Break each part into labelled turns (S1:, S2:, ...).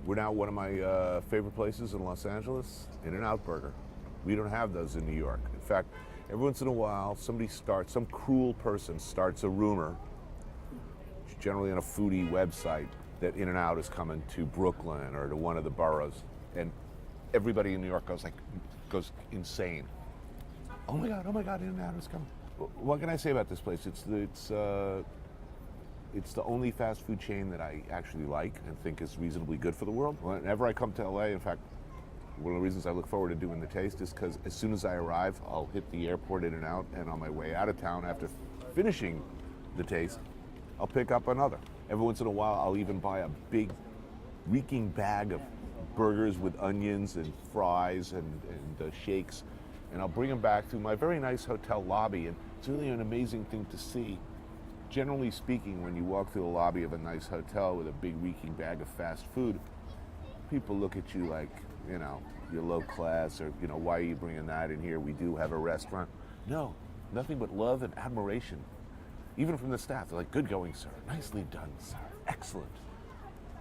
S1: We're now one of my favorite places in Los Angeles, In-N-Out Burger. We don't have those in New York. In fact, every once in a while, some cruel person starts a rumor, generally on a foodie website, that In-N-Out is coming to Brooklyn or to one of the boroughs, and everybody in New York goes insane. Oh my God, In-N-Out is coming. What can I say about this place? It's the only fast food chain that I actually like and think is reasonably good for the world. Whenever I come to LA, in fact, one of the reasons I look forward to doing the taste is because as soon as I arrive, I'll hit the airport In-N-Out, and on my way out of town after finishing the taste, I'll pick up another. Every once in a while, I'll even buy a big reeking bag of burgers with onions and fries and shakes, and I'll bring them back to my very nice hotel lobby, and it's really an amazing thing to see. Generally speaking, when you walk through the lobby of a nice hotel with a big reeking bag of fast food, people look at you like, you're low class, or, why are you bringing that in here? We do have a restaurant. No, nothing but love and admiration. Even from the staff, they're like, good going, sir. Nicely done, sir. Excellent.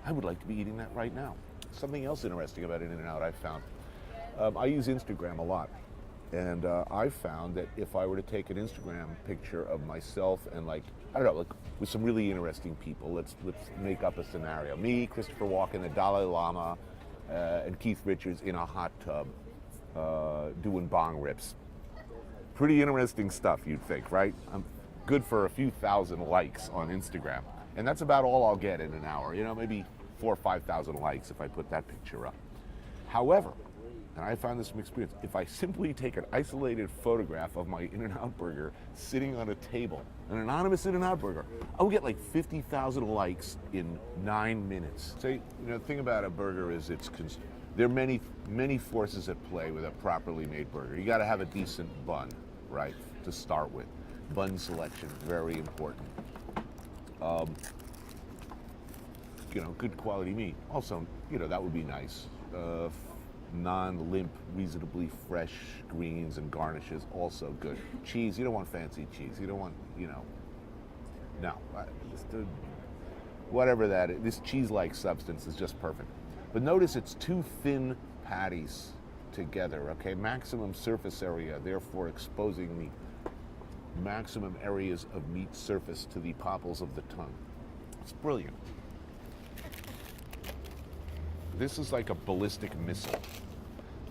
S1: I would like to be eating that right now. Something else interesting about In-N-Out I found. I use Instagram a lot. And I found that if I were to take an Instagram picture of myself and with some really interesting people, let's make up a scenario. Me, Christopher Walken, the Dalai Lama, and Keith Richards in a hot tub doing bong rips. Pretty interesting stuff, you'd think, right? I'm good for a few thousand likes on Instagram. And that's about all I'll get in an hour. Maybe 4,000 or 5,000 likes if I put that picture up. However, and I found this from experience, if I simply take an isolated photograph of my In-N-Out burger sitting on a table, an anonymous In-N-Out burger, I'll get like 50,000 likes in 9 minutes. So, the thing about a burger is there are many forces at play with a properly made burger. You got to have a decent bun, right, to start with. Bun selection, very important. Good quality meat. Also, that would be nice. Non-limp, reasonably fresh greens and garnishes, also good. Cheese, you don't want fancy cheese. You don't want, no. Whatever that is, this cheese-like substance is just perfect. But notice it's two thin patties together, okay? Maximum surface area, therefore exposing the maximum areas of meat surface to the popples of the tongue. It's brilliant. This is like a ballistic missile.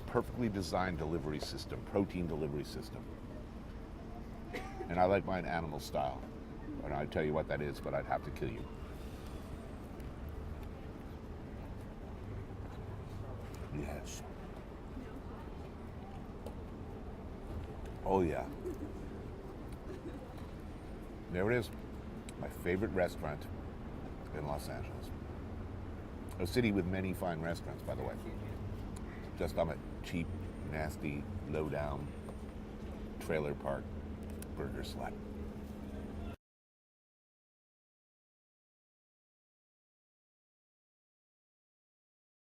S1: Perfectly designed delivery system, protein delivery system. And I like mine animal style. And I'd tell you what that is, but I'd have to kill you. Yes. Oh yeah. There it is. My favorite restaurant in Los Angeles. A city with many fine restaurants, by the way. Just I'm a cheap, nasty, low-down trailer park burger slut.